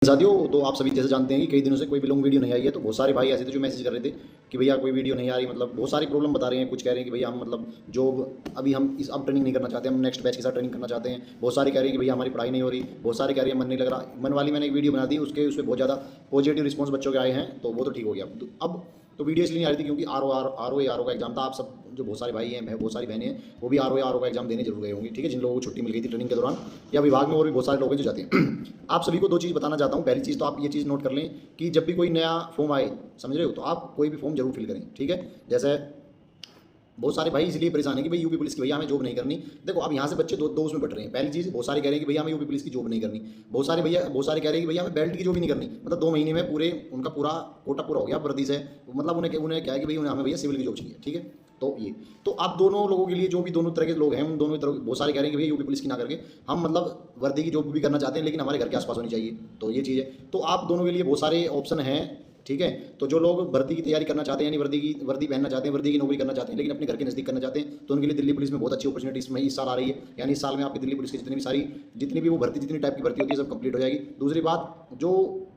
साथियों, तो आप सभी जैसे जानते हैं कि कई दिनों से कोई भी लॉन्ग वीडियो नहीं आई है, तो बहुत सारे भाई ऐसे थे जो मैसेज कर रहे थे कि भैया कोई वीडियो नहीं आ रही, मतलब बहुत सारी प्रॉब्लम बता रहे हैं। कुछ कह रहे हैं कि भैया हम मतलब जॉब अभी हम इस अब ट्रेनिंग नहीं करना चाहते, हम नेक्स्ट बैच के साथ ट्रेनिंग करना चाहते हैं। बहुत सारे कह रहे हैं कि भैया हमारी पढ़ाई नहीं हो रही, बहुत सारे कह रहे हैं मन नहीं लग रहा। मन वाली मैंने एक वीडियो बना दी, उसके उस पर बहुत ज़्यादा पॉजिटिव रिस्पॉन्स बच्चों के आए हैं, तो वो तो ठीक हो गया। तो अब तो वीडियो इसलिए नहीं आ रही थी क्योंकि आर ओ का एग्जाम था। आप सब जो बहुत सारे भाई हैं, बहुत सारी बहनें हैं, वो भी आर ओ का एग्जाम देने जरूर गए होंगे, ठीक है, जिन लोगों को छुट्टी मिल गई थी ट्रेनिंग के दौरान, या विभाग में और भी बहुत सारे लोग हैं जो जाते हैं। आप सभी को दो चीज़ बताना चाहता हूँ। पहली चीज़ तो आप ये चीज़ नोट कर लें कि जब भी कोई नया फॉर्म आए, समझ रहे हो, तो आप कोई भी फॉर्म जरूर फिल करें, ठीक है। जैसे बहुत सारे भाई इसलिए परेशान है कि भाई यूपी पुलिस की भैया हमें जॉब नहीं करनी। देखो अब यहाँ से बच्चे दो उसमें बैठ रहे हैं। पहली चीज़, बहुत सारे कह रहे हैं कि भैया हमें यूपी पुलिस की जॉब नहीं करनी। बहुत सारे कह रहे हैं कि भैया हमें बेल्ट की जॉब ही नहीं करनी, मतलब 2 महीने में पूरे उनका पूरा कोटा पूरा हो गया वर्दी से, मतलब उन्हें क्या है कि भैया हमें भैया सिविल की जॉब चाहिए, ठीक है। तो आप दोनों लोगों के लिए, जो भी दोनों तरह के लोग हैं, उन दोनों तरह बहुत सारे कह रहे हैं कि भैया यूपी पुलिस की ना करके हम मतलब वर्दी की जॉब भी करना चाहते हैं, लेकिन हमारे घर के आसपास होनी चाहिए। तो ये चीज़ है। तो आप दोनों के लिए बहुत सारे ऑप्शन हैं, ठीक है। तो जो लोग भर्ती की तैयारी करना चाहते हैं, यानी वर्दी पहनना चाहते हैं, वर्दी की नौकरी करना चाहते हैं, लेकिन अपने घर के नज़दीक करना चाहते हैं, तो उनके लिए दिल्ली पुलिस में बहुत अच्छी अपॉर्चुनिटी इस साल आ रही है। यानी इस साल में आपकी दिल्ली पुलिस की जितनी भी वो भर्ती, जितनी टाइप की भर्ती होती है, सब कंप्लीट हो जाएगी। दूसरी बात, जो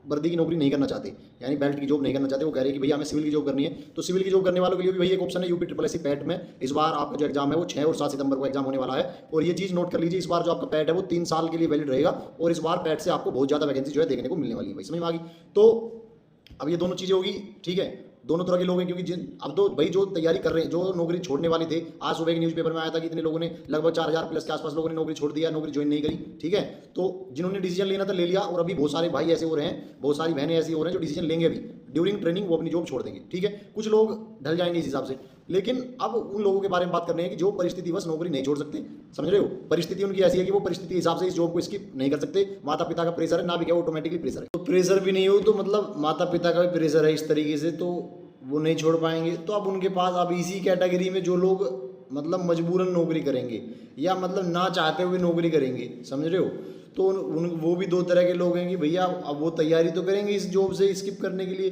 वर्दी की नौकरी नहीं करना चाहते, यानी बेल्ट की जॉब नहीं करना चाहते, वो कह रहे हैं कि भैया हमें सिविल की जॉब करनी है। तो सिविल की जॉब करने वालों के लिए भी भैया एक ऑप्शन है, UP triple S C PET में इस बार आपका जो एग्जाम है वो 6 और 7 सितंबर को एग्जाम होने वाला है। और ये चीज़ नोट कर लीजिए, इस बार जो आपका पैट है वो 3 साल के लिए वैलिड रहेगा, और इस बार पैट से आपको बहुत ज़्यादा वैकेंसी जो है देखने को मिलने वाली है। भाई समझ में आ गई। तो अब ये दोनों चीज़ें होगी, ठीक है। दोनों तरह के लोग हैं, क्योंकि अब तो भाई जो तैयारी कर रहे हैं, जो नौकरी छोड़ने वाले थे, आज सुबह के न्यूज़पेपर में आया था कि इतने लोगों ने, लगभग 4000 प्लस के आसपास लोगों ने नौकरी छोड़ दिया, नौकरी ज्वाइन नहीं करी, ठीक है। तो जिन्होंने डिसीजन लेना था ले लिया, और अभी बहुत सारे भाई ऐसे हो रहे हैं, बहुत सारी बहनें ऐसी हो रहे हैं जो डिसीजन लेंगे अभी ड्यूरिंग ट्रेनिंग, वो अपनी जॉब छोड़ देंगे, ठीक है। कुछ लोग ढल जाएंगे इस हिसाब से, लेकिन अब उन लोगों के बारे में बात करनी है कि जो परिस्थिति बस नौकरी नहीं छोड़ सकते, समझ रहे हो। परिस्थिति उनकी ऐसी है कि वो परिस्थिति के हिसाब से इस जॉब को स्किप नहीं कर सकते। माता पिता का प्रेशर है ना, भी क्या ऑटोमेटिकली प्रेशर है, तो प्रेशर भी नहीं हो तो मतलब माता पिता का भी प्रेशर है इस तरीके से, तो वो नहीं छोड़ पाएंगे। तो अब उनके पास, अब इसी कैटेगरी में जो लोग मतलब मजबूरन नौकरी करेंगे, या मतलब ना चाहते हुए नौकरी करेंगे, समझ रहे हो, तो वो भी दो तरह के लोग हैं कि भैया अब वो तैयारी तो करेंगे इस जॉब से स्किप करने के लिए,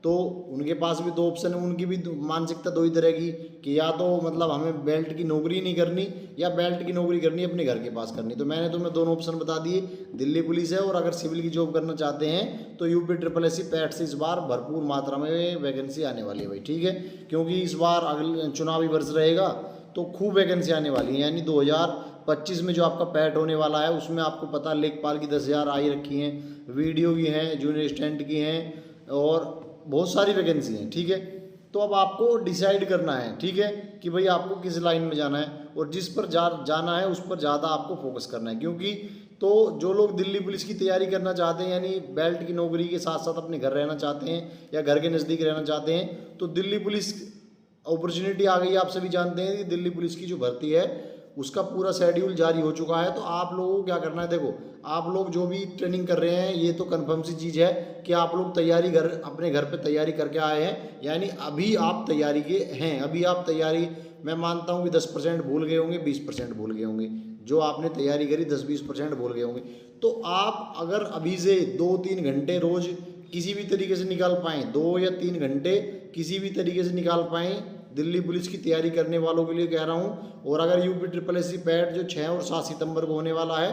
तो उनके पास भी दो ऑप्शन है। उनकी भी मानसिकता दो ही तरह की, कि या तो मतलब हमें बेल्ट की नौकरी नहीं करनी, या बेल्ट की नौकरी करनी अपने घर के पास करनी। तो मैंने तुम्हें दोनों ऑप्शन बता दिए, दिल्ली पुलिस है, और अगर सिविल की जॉब करना चाहते हैं तो UP triple S C PET से इस बार भरपूर मात्रा में वैकेंसी आने वाली है भाई, ठीक है। क्योंकि इस बार अगले चुनावी वर्ष रहेगा, तो खूब वैकेंसी आने वाली है। यानी 2025 में जो आपका पैट होने वाला है, उसमें आपको पता लेखपाल की 10,000 आई रखी हैं, वीडियो की हैं, जूनियर असिस्टेंट की हैं, और बहुत सारी वैकेंसी हैं, ठीक है। तो अब आपको डिसाइड करना है, ठीक है, कि भाई आपको किस लाइन में जाना है, और जिस पर जाना है उस पर ज़्यादा आपको फोकस करना है। क्योंकि तो जो लोग दिल्ली पुलिस की तैयारी करना चाहते हैं, यानी बेल्ट की नौकरी के साथ साथ अपने घर रहना चाहते हैं, या घर के नज़दीक रहना चाहते हैं, तो दिल्ली पुलिस अपॉर्चुनिटी आ गई। आप सभी जानते हैं कि दिल्ली पुलिस की जो भर्ती है उसका पूरा शेड्यूल जारी हो चुका है। तो आप लोगों को क्या करना है, देखो आप लोग जो भी ट्रेनिंग कर रहे हैं, ये तो कंफर्म सी चीज़ है कि आप लोग अपने घर पे तैयारी करके आए हैं, यानी अभी आप तैयारी के हैं। अभी आप तैयारी, मैं मानता हूँ कि 10% भूल गए होंगे, 20% भूल गए होंगे, जो आपने तैयारी करी 10-20% भूल गए होंगे। तो आप अगर अभी से 2-3 घंटे रोज़ किसी भी तरीके से निकाल पाएँ, 2 या 3 घंटे किसी भी तरीके से निकाल पाएँ, दिल्ली पुलिस की तैयारी करने वालों के लिए कह रहा हूँ। और अगर UP triple S C PET जो 6 और 7 सितंबर को होने वाला है,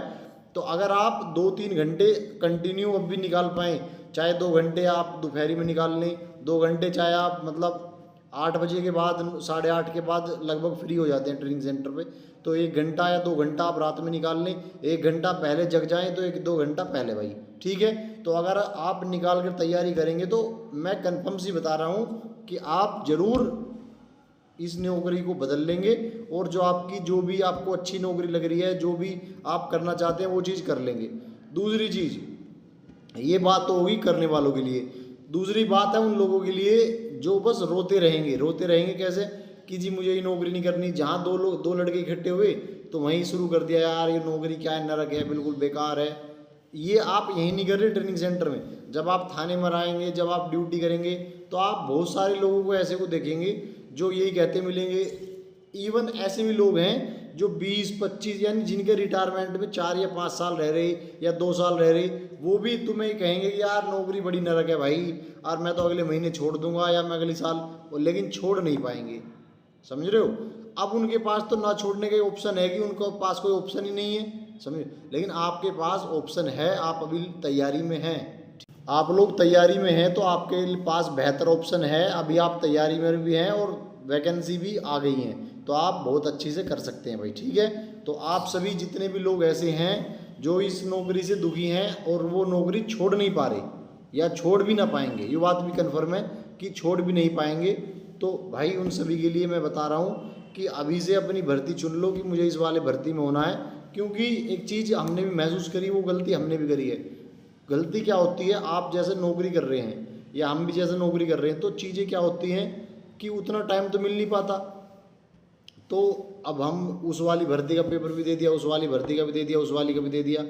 तो अगर आप 2-3 घंटे कंटिन्यू अब भी निकाल पाएँ, चाहे 2 घंटे आप दोपहरी में निकाल लें, 2 घंटे चाहे आप मतलब 8 बजे के बाद, 8:30 के बाद लगभग फ्री हो जाते हैं ट्रेनिंग सेंटर पे, तो 1 घंटा या 2 घंटा आप रात में निकाल लें। 1 घंटा पहले जग जाएँ तो 1-2 घंटा पहले भाई, ठीक है। तो अगर आप निकाल कर तैयारी करेंगे, तो मैं कन्फर्म सी बता रहा हूँ कि आप ज़रूर इस नौकरी को बदल लेंगे, और जो भी आपको अच्छी नौकरी लग रही है, जो भी आप करना चाहते हैं, वो चीज़ कर लेंगे। दूसरी चीज़, ये बात तो होगी करने वालों के लिए। दूसरी बात है उन लोगों के लिए जो बस रोते रहेंगे कैसे, कि जी मुझे ये नौकरी नहीं करनी। जहाँ दो लड़के इकट्ठे हुए तो वहीं शुरू कर दिया, यार ये नौकरी क्या है, नरक है, बिल्कुल बेकार है। ये आप यहीं नहीं कर रहे ट्रेनिंग सेंटर में, जब आप थाने में आएंगे, जब आप ड्यूटी करेंगे, तो आप बहुत सारे लोगों को ऐसे को देखेंगे जो यही कहते मिलेंगे। इवन ऐसे भी लोग हैं जो 20-25, यानी जिनके रिटायरमेंट में 4 या 5 साल रह रहे या 2 साल रह रहे, वो भी तुम्हें कहेंगे कि यार नौकरी बड़ी नरक है भाई, और मैं तो अगले महीने छोड़ दूंगा या मैं अगले साल, लेकिन छोड़ नहीं पाएंगे, समझ रहे हो। अब उनके पास तो ना छोड़ने का ऑप्शन है, कि उनके पास कोई ऑप्शन ही नहीं है, समझ। लेकिन आपके पास ऑप्शन है, आप अभी तैयारी में हैं, आप लोग तैयारी में हैं तो आपके पास बेहतर ऑप्शन है, अभी आप तैयारी में भी हैं और वैकेंसी भी आ गई हैं, तो आप बहुत अच्छी से कर सकते हैं भाई, ठीक है। तो आप सभी जितने भी लोग ऐसे हैं जो इस नौकरी से दुखी हैं और वो नौकरी छोड़ नहीं पा रहे या छोड़ भी ना पाएंगे, ये बात भी कन्फर्म है कि छोड़ भी नहीं पाएंगे, तो भाई उन सभी के लिए मैं बता रहा हूँ कि अभी से अपनी भर्ती चुन लो कि मुझे इस वाले भर्ती में होना है। क्योंकि एक चीज़ हमने भी महसूस करी, वो गलती हमने भी करी है। गलती क्या होती है, आप जैसे नौकरी कर रहे हैं या हम भी जैसे नौकरी कर रहे हैं, तो चीज़ें क्या होती हैं कि उतना टाइम तो मिल नहीं पाता। तो अब हम उस वाली भर्ती का पेपर भी दे दिया, उस वाली भर्ती का भी दे दिया, उस वाली का भी दे दिया,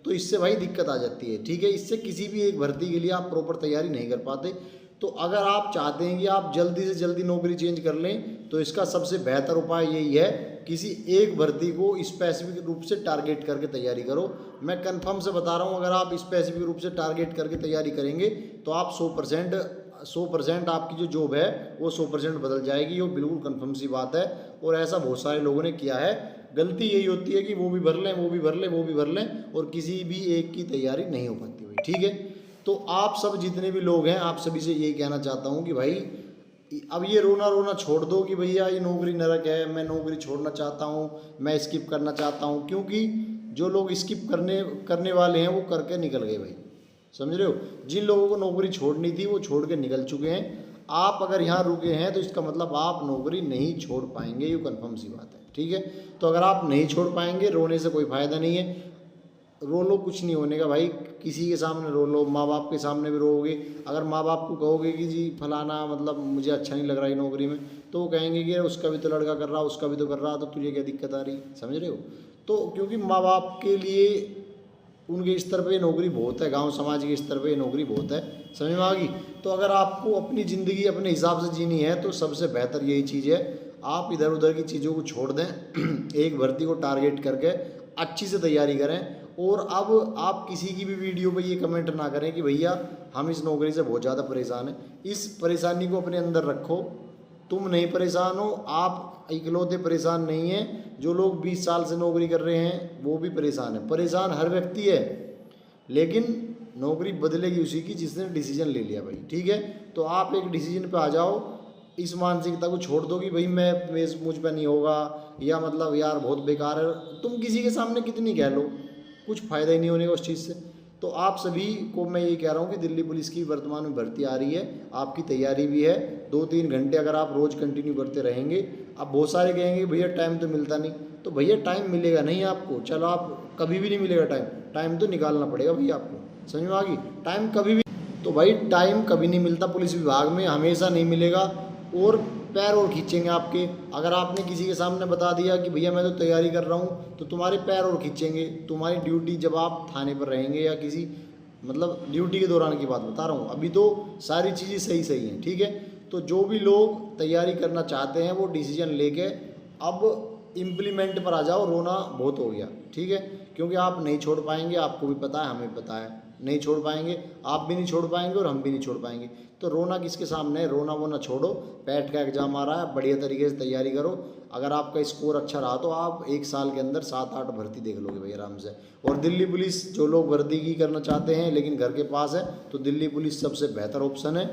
तो इससे भाई दिक्कत आ जाती है, ठीक है। इससे किसी भी एक भर्ती के लिए आप प्रॉपर तैयारी नहीं कर पाते। तो अगर आप चाहते हैं कि आप जल्दी से जल्दी नौकरी चेंज कर लें, तो इसका सबसे बेहतर उपाय यही है, किसी एक भर्ती को स्पेसिफिक रूप से टारगेट करके तैयारी करो। मैं कंफर्म से बता रहा हूँ, अगर आप स्पेसिफिक रूप से टारगेट करके तैयारी करेंगे तो आप 100% आपकी जो जॉब है वो 100% बदल जाएगी। वो बिल्कुल कंफर्म सी बात है, और ऐसा बहुत सारे लोगों ने किया है। गलती यही होती है कि वो भी भर लें, वो भी भर लें, वो भी भर लें, और किसी भी एक की तैयारी नहीं हो पाती भाई, ठीक है। तो आप सब जितने भी लोग हैं, आप सभी से यही कहना चाहता हूँ कि भाई अब ये रोना रोना छोड़ दो कि भैया ये नौकरी नरक है, मैं नौकरी छोड़ना चाहता हूँ, मैं स्किप करना चाहता हूँ। क्योंकि जो लोग स्किप करने वाले हैं वो करके निकल गए भाई, समझ रहे हो। जिन लोगों को नौकरी छोड़नी थी वो छोड़ के निकल चुके हैं। आप अगर यहाँ रुके हैं तो इसका मतलब आप नौकरी नहीं छोड़ पाएंगे, ये कंफर्म सी बात है, ठीक है। तो अगर आप नहीं छोड़ पाएंगे, रोने से कोई फ़ायदा नहीं है। रो लो, कुछ नहीं होने का भाई, किसी के सामने रो लो, माँ बाप के सामने भी रोओगे। अगर माँ बाप को कहोगे कि जी फलाना मतलब मुझे अच्छा नहीं लग रहा है नौकरी में, तो वो कहेंगे कि उसका भी तो लड़का कर रहा, उसका भी तो कर रहा, तो तुझे क्या दिक्कत आ रही, समझ रहे हो। तो क्योंकि माँ बाप के लिए उनके स्तर पे नौकरी बहुत है, गांव समाज के स्तर पे नौकरी बहुत है, समझ में आ गई। तो अगर आपको अपनी ज़िंदगी अपने हिसाब से जीनी है तो सबसे बेहतर यही चीज़ है, आप इधर उधर की चीज़ों को छोड़ दें, एक भर्ती को टारगेट करके अच्छी से तैयारी करें। और अब आप किसी की भी वीडियो पे ये कमेंट ना करें कि भैया हम इस नौकरी से बहुत ज़्यादा परेशान हैं। इस परेशानी को अपने अंदर रखो, तुम नहीं परेशान हो, आप इकलौते परेशान नहीं हैं। जो लोग 20 साल से नौकरी कर रहे हैं वो भी परेशान है, परेशान हर व्यक्ति है, लेकिन नौकरी बदलेगी उसी की जिसने डिसीजन ले लिया भाई, ठीक है। तो आप एक डिसीजन पे आ जाओ, इस मानसिकता को छोड़ दो कि भाई मुझ पर नहीं होगा, या मतलब यार बहुत बेकार है। तुम किसी के सामने कितनी कह लो, कुछ फ़ायदा ही नहीं होने का उस चीज़ से। तो आप सभी को मैं ये कह रहा हूँ कि दिल्ली पुलिस की वर्तमान में भर्ती आ रही है, आपकी तैयारी भी है। 2-3 घंटे अगर आप रोज़ कंटिन्यू करते रहेंगे, अब बहुत सारे कहेंगे भैया टाइम तो मिलता नहीं, तो भैया टाइम मिलेगा नहीं आपको, चलो आप कभी भी नहीं मिलेगा टाइम तो निकालना पड़ेगा भैया आपको, समझ में आ गई। टाइम कभी भी, तो भाई टाइम कभी नहीं मिलता पुलिस विभाग में, हमेशा नहीं मिलेगा। और पैर और खींचेंगे आपके, अगर आपने किसी के सामने बता दिया कि भैया मैं तो तैयारी कर रहा हूँ, तो तुम्हारे पैर और खींचेंगे। तुम्हारी ड्यूटी जब आप थाने पर रहेंगे या किसी मतलब ड्यूटी के दौरान की बात बता रहा हूँ, अभी तो सारी चीज़ें सही हैं, ठीक है। तो जो भी लोग तैयारी करना चाहते हैं वो डिसीजन लेके अब इम्प्लीमेंट पर आ जाओ, रोना बहुत हो गया, ठीक है। क्योंकि आप नहीं छोड़ पाएंगे, आपको भी पता है, हमें भी पता है, नहीं छोड़ पाएंगे, आप भी नहीं छोड़ पाएंगे और हम भी नहीं छोड़ पाएंगे। तो रोना किसके सामने है, रोना वो ना छोड़ो। पैट का एग्ज़ाम आ रहा है, बढ़िया तरीके से तैयारी करो। अगर आपका स्कोर अच्छा रहा तो आप 1 साल के अंदर 7-8 भर्ती देख लोगे भाई आराम से। और दिल्ली पुलिस, जो लोग भर्ती की करना चाहते हैं लेकिन घर के पास है, तो दिल्ली पुलिस सबसे बेहतर ऑप्शन है।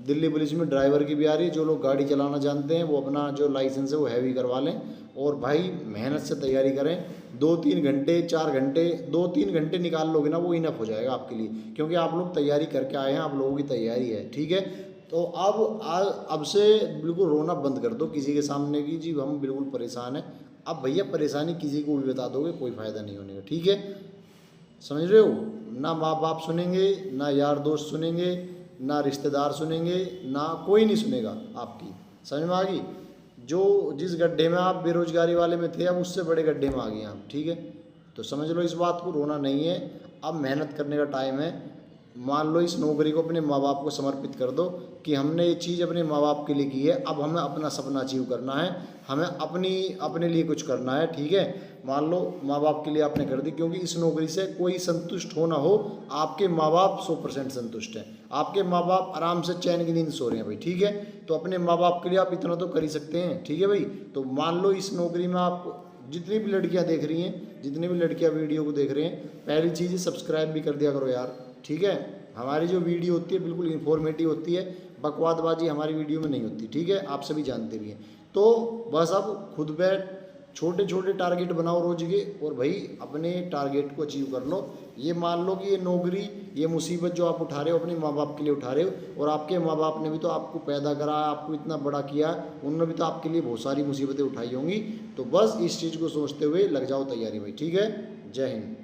दिल्ली पुलिस में ड्राइवर की भी आ रही है, जो लोग गाड़ी चलाना जानते हैं वो अपना जो लाइसेंस है वो हैवी करवा लें। और भाई मेहनत से तैयारी करें, 2-3 घंटे 4 घंटे 2-3 घंटे निकाल लोगे ना, वो इनफ हो जाएगा आपके लिए, क्योंकि आप लोग तैयारी करके आए हैं, आप लोगों की तैयारी है, ठीक है। तो अब से बिल्कुल रोना बंद कर दो किसी के सामने कि जी हम बिल्कुल परेशान हैं। अब भैया परेशानी किसी को भी बता दोगे, कोई फ़ायदा नहीं होने का, ठीक है, समझ रहे हो। ना माँ बाप सुनेंगे, ना यार दोस्त सुनेंगे, ना रिश्तेदार सुनेंगे, ना कोई नहीं सुनेगा आपकी, समझ में आ गई। जो जिस गड्ढे में आप बेरोजगारी वाले में थे, अब उससे बड़े गड्ढे में आ गए आप, ठीक है। तो समझ लो इस बात को, रोना नहीं है, अब मेहनत करने का टाइम है। मान लो इस नौकरी को अपने माँ बाप को समर्पित कर दो कि हमने ये चीज़ अपने माँ बाप के लिए की है, अब हमें अपना सपना अचीव करना है, हमें अपने लिए कुछ करना है, ठीक है। मान लो माँ बाप के लिए आपने कर दी, क्योंकि इस नौकरी से कोई संतुष्ट हो ना हो, आपके माँ बाप 100% संतुष्ट हैं, आपके माँ बाप आराम से चैन की नींद सो रहे हैं भाई, ठीक है। तो अपने माँ बाप के लिए आप इतना तो कर ही सकते हैं, ठीक है भाई। तो मान लो इस नौकरी में आप जितनी भी लड़कियां देख रही हैं, जितनी भी लड़कियां वीडियो को देख रहे हैं, पहली चीज़ सब्सक्राइब भी कर दिया करो यार, ठीक है। हमारी जो वीडियो होती है बिल्कुल इन्फॉर्मेटिव होती है, बकवादबाजी हमारी वीडियो में नहीं होती, ठीक है, आप सभी जानते भी हैं। तो बस अब खुद पे छोटे छोटे टारगेट बनाओ रोज के, और भाई अपने टारगेट को अचीव कर लो। ये मान लो कि ये नौकरी, ये मुसीबत जो आप उठा रहे हो अपने माँ बाप के लिए उठा रहे हो, और आपके माँ बाप ने भी तो आपको पैदा करा, आपको इतना बड़ा किया, उन्होंने भी तो आपके लिए बहुत सारी मुसीबतें उठाई होंगी। तो बस इस चीज़ को सोचते हुए लग जाओ तैयारी भाई, ठीक है। जय हिंद।